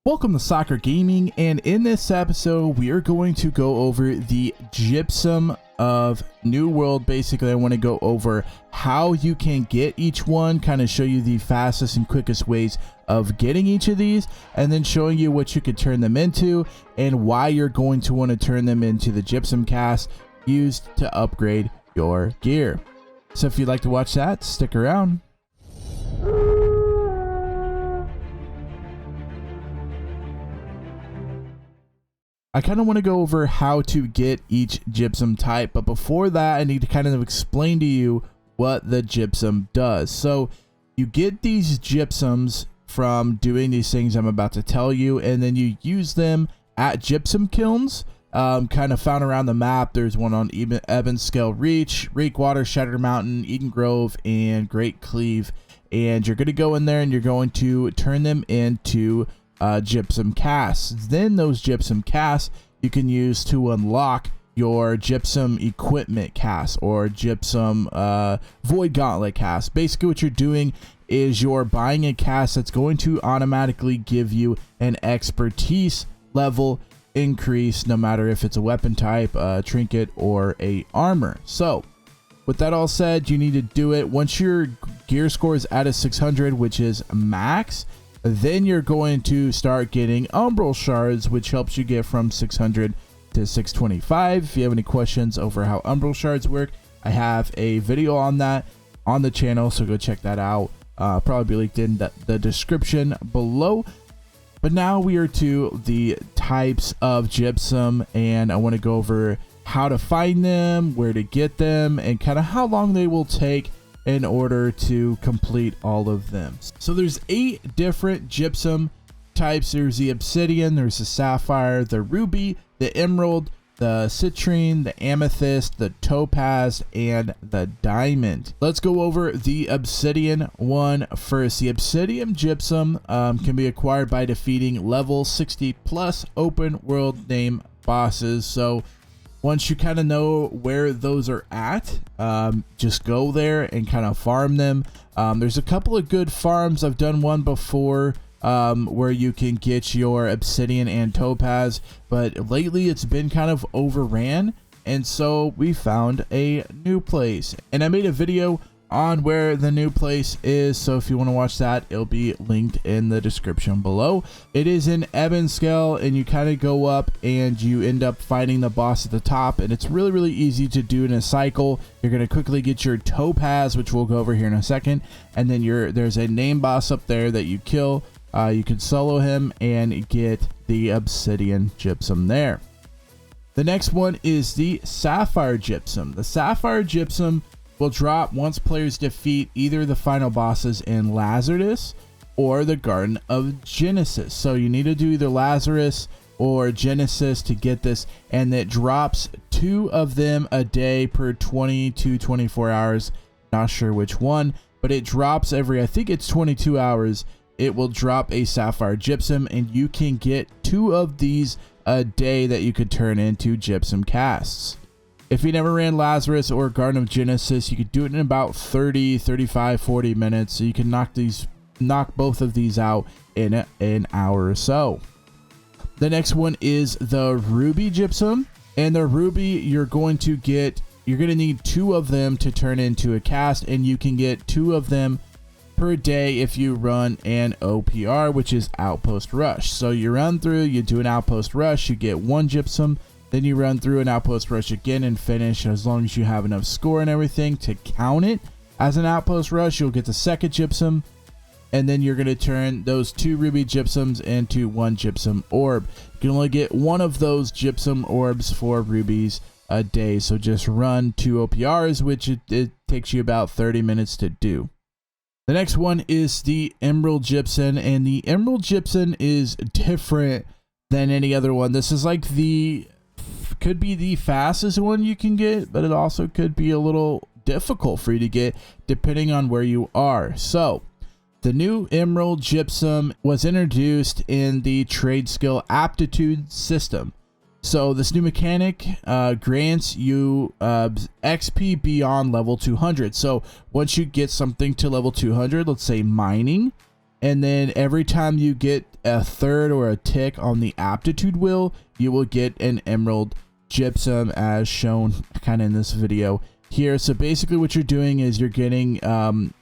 Welcome to Soccer Gaming, and in this episode we are going to go over the Gypsum of New World. Basically, I want to go over how you can get each one, kind of show you the fastest and quickest ways of getting each of these, and then showing you what you could turn them into and why you're going to want to turn them into the Gypsum cast used to upgrade your gear. So if you'd like to watch that, stick around. I kind of want to go over how to get each gypsum type, but before that I need to kind of explain to you what the gypsum does. So you get these gypsums from doing these things I'm about to tell you, and then you use them at gypsum kilns, kind of found around the map. There's one on Evanscale Reach, Reekwater, Shatter Mountain, Eden Grove, and Great Cleave, and you're going to go in there and you're going to turn them into gypsum casts. Then those gypsum casts you can use to unlock your gypsum equipment cast or gypsum void gauntlet cast. Basically what you're doing is you're buying a cast that's going to automatically give you an expertise level increase, no matter if it's a weapon type, a trinket, or a armor. So with that all said, you need to do it once your gear score is at a 600, which is max. Then you're going to start getting umbral shards, which helps you get from 600 to 625. If you have any questions over how umbral shards work, I have a video on that on the channel, so go check that out. Probably be linked in the description below. But now we are to the types of gypsum, and I want to go over how to find them, where to get them, and kind of how long they will take in order to complete all of them. So there's 8 different gypsum types. There's the Obsidian, there's the Sapphire, the Ruby, the Emerald, the Citrine, the Amethyst, the Topaz, and the Diamond. Let's go over the Obsidian one first. The Obsidian gypsum can be acquired by defeating level 60 plus open world name bosses. So once you kind of know where those are at, just go there and kind of farm them. There's a couple of good farms. I've done one before where you can get your Obsidian and Topaz, but lately it's been kind of overran, and so we found a new place. And I made a video on where the new place is, so if you want to watch that, it'll be linked in the description below. It is in Evanscale, and you kind of go up and you end up fighting the boss at the top, and it's really easy to do in a cycle. You're going to quickly get your Topaz, which we'll go over here in a second, and then there's a name boss up there that you kill. You can solo him and get the Obsidian gypsum there. The next one is the Sapphire gypsum. The Sapphire gypsum will drop once players defeat either the final bosses in Lazarus or the Garden of Genesis. So you need to do either Lazarus or Genesis to get this, and it drops 2 of them a day per 20 to 24 hours. Not sure which one, but it drops every, I think it's 22 hours. It will drop a Sapphire gypsum, and you can get 2 of these a day that you could turn into gypsum casts. If you never ran Lazarus or Garden of Genesis, you could do it in about 30, 35, 40 minutes. So you can knock both of these out in an hour or so. The next one is the Ruby gypsum. And the Ruby, you're going to need 2 of them to turn into a cast, and you can get 2 of them per day if you run an OPR, which is Outpost Rush. So you run through, you do an Outpost Rush, you get 1 gypsum. Then you run through an Outpost Rush again and finish. As long as you have enough score and everything to count it as an Outpost Rush, you'll get the 2nd gypsum. And then you're going to turn those 2 Ruby gypsums into 1 gypsum orb. You can only get 1 of those gypsum orbs for rubies a day. So just run 2 OPRs, which it takes you about 30 minutes to do. The next one is the Emerald gypsum. And the Emerald gypsum is different than any other one. This is like could be the fastest one you can get, but it also could be a little difficult for you to get depending on where you are. So the new Emerald gypsum was introduced in the trade skill aptitude system. So this new mechanic grants you XP beyond level 200. So once you get something to level 200, let's say mining, and then every time you get a third or a tick on the aptitude wheel, you will get an emerald gypsum, as shown kind of in this video here. So basically what you're doing is you're getting,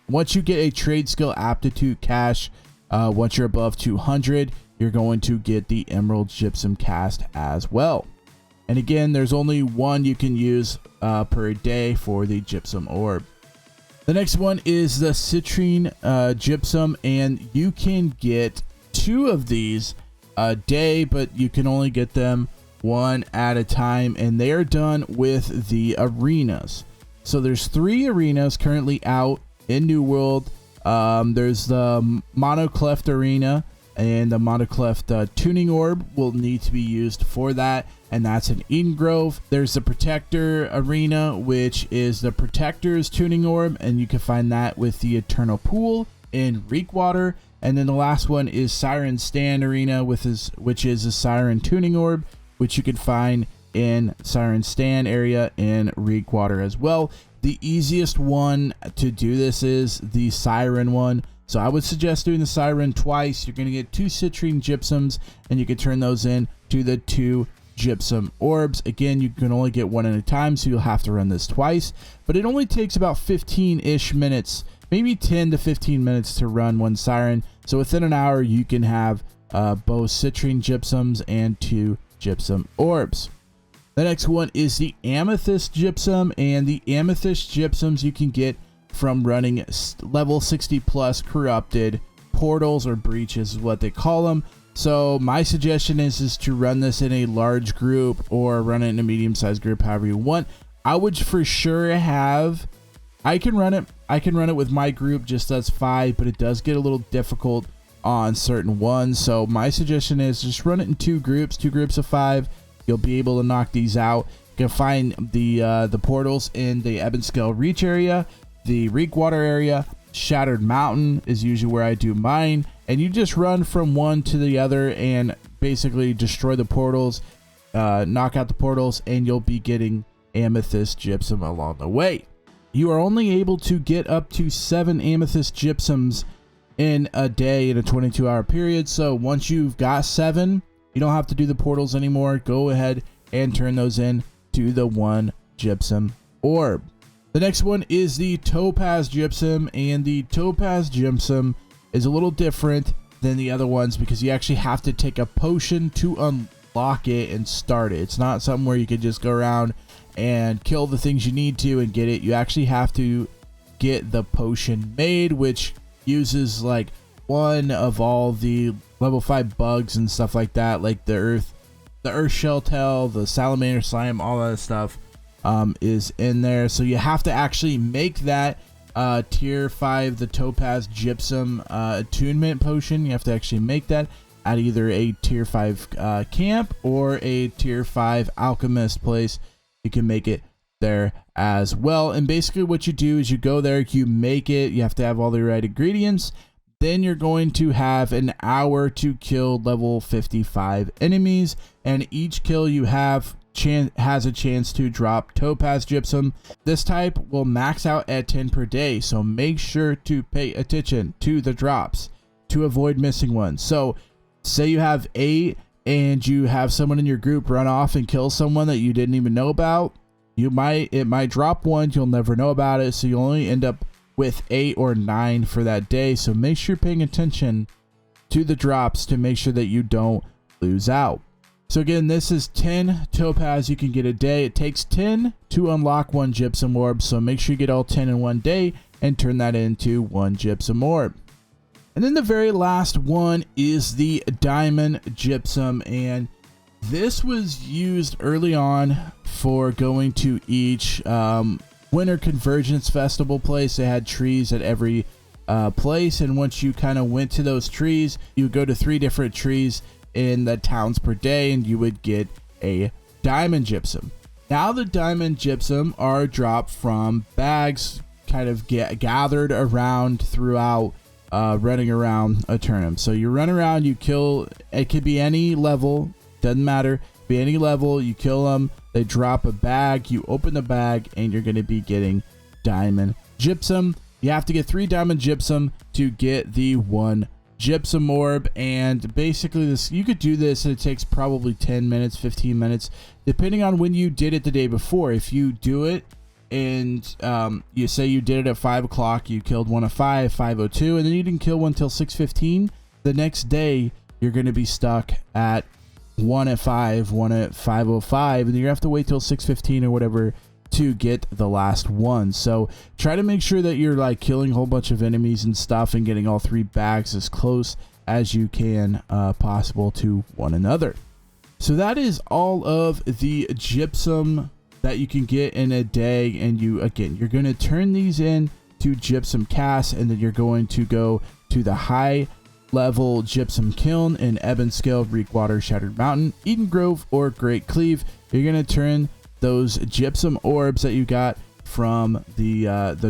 once you get a trade skill aptitude cache, once you're above 200, you're going to get the emerald gypsum cast as well. And again, there's only one you can use per day for the gypsum orb. The next one is the citrine gypsum, and you can get 2 of these a day, but you can only get them one at a time, and they are done with the arenas. So there's 3 arenas currently out in New World. There's the monocleft arena, and the monocleft tuning orb will need to be used for that, and that's in Eden Grove. There's the protector arena, which is the protector's tuning orb, and you can find that with the eternal pool in Reekwater. And then the last one is Siren Stand arena, which is a siren tuning orb, which you can find in Siren Stand area in Reekwater as well. The easiest one to do this is the siren one. So I would suggest doing the siren twice. You're going to get 2 citrine gypsums, and you can turn those in to the 2 gypsum orbs. Again, you can only get one at a time, so you'll have to run this twice, but it only takes about 15-ish minutes, maybe 10 to 15 minutes to run one siren. So within an hour, you can have both citrine gypsums and 2 gypsum orbs. The next one is the amethyst gypsum, and the amethyst gypsums you can get from running level 60 plus corrupted portals, or breaches is what they call them. So my suggestion is to run this in a large group or run it in a medium-sized group, however you want. I would for sure have, I can run it with my group just as 5, but it does get a little difficult on certain ones. So my suggestion is just run it in 2 groups of 5. You'll be able to knock these out. You can find the portals in the Ebonscale Reach area, the Reekwater area. Shattered Mountain is usually where I do mine, and you just run from one to the other and basically destroy the portals, knock out the portals, and you'll be getting amethyst gypsum along the way. You are only able to get up to 7 amethyst gypsums in a day in a 22-hour period. So once you've got 7, you don't have to do the portals anymore. Go ahead and turn those in to the 1 gypsum orb. The next one is the Topaz gypsum, and the Topaz gypsum is a little different than the other ones because you actually have to take a potion to unlock it and start it. It's not something where you can just go around and kill the things you need to and get it. You actually have to get the potion made, which uses like one of all the level 5 bugs and stuff like that, like the earth shell tail, the salamander slime, all that stuff is in there. So you have to actually make that tier 5, the Topaz gypsum attunement potion. You have to actually make that at either a tier 5 camp or a tier 5 alchemist place. You can make it there as well. And basically what you do is you go there, you make it, you have to have all the right ingredients. Then you're going to have an hour to kill level 55 enemies, and each kill you have has a chance to drop Topaz gypsum. This type will max out at 10 per day, so make sure to pay attention to the drops to avoid missing ones. So say you have 8 and you have someone in your group run off and kill someone that you didn't even know about, it might drop one, you'll never know about it, so you only end up with 8 or 9 for that day. So make sure you're paying attention to the drops to make sure that you don't lose out. So again, this is 10 Topaz you can get a day. It takes 10 to unlock 1 Gypsum Orb, so make sure you get all 10 in one day and turn that into 1 Gypsum Orb. And then the very last one is the Diamond Gypsum, and this was used early on for going to each Winter Convergence Festival place. They had trees at every place, and once you kind of went to those trees, you would go to 3 different trees in the towns per day, and you would get a Diamond Gypsum. Now the Diamond Gypsum are dropped from bags kind of gathered around throughout running around a turnip. So you run around, you kill, it could be any level, doesn't matter, be any level, you kill them, they drop a bag, you open the bag, and you're going to be getting Diamond Gypsum. You have to get 3 Diamond Gypsum to get the 1 gypsum orb, and basically this, you could do this and it takes probably 10 minutes, 15 minutes, depending on when you did it the day before. If you do it and you say you did it at 5 o'clock, you killed one at 5:02, and then you didn't kill one till 6:15, the next day you're going to be stuck at 1 at 5, 1 at 5:05, and you're gonna have to wait till 6:15 or whatever to get the last one. So try to make sure that you're like killing a whole bunch of enemies and stuff and getting all 3 bags as close as you can possible to one another. So that is all of the gypsum that you can get in a day, and you're going to turn these in to gypsum cast, and then you're going to go to the high level gypsum kiln in Ebonscale, Reekwater, Shattered Mountain, Eden Grove, or Great Cleave. You're going to turn those gypsum orbs that you got from the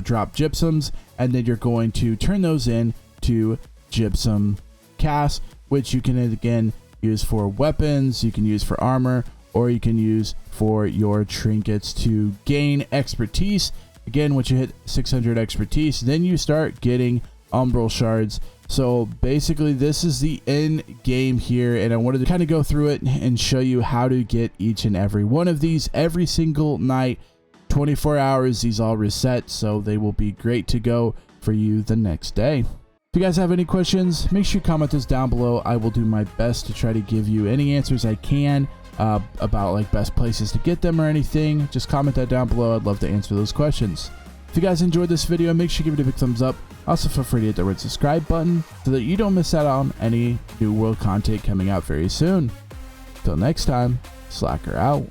drop gypsums, and then you're going to turn those in to gypsum cast, which you can again use for weapons, you can use for armor, or you can use for your trinkets to gain expertise. Again, once you hit 600 expertise, then you start getting umbral shards. So basically this is the end game here, and I wanted to kind of go through it and show you how to get each and every one of these every single night. 24 hours, these all reset, so they will be great to go for you the next day. If you guys have any questions, make sure you comment this down below. I will do my best to try to give you any answers I can about like best places to get them or anything. Just comment that down below. I'd love to answer those questions. If you guys enjoyed this video, make sure you give it a big thumbs up. Also, feel free to hit the red subscribe button so that you don't miss out on any new world content coming out very soon. Till next time, Slacker out.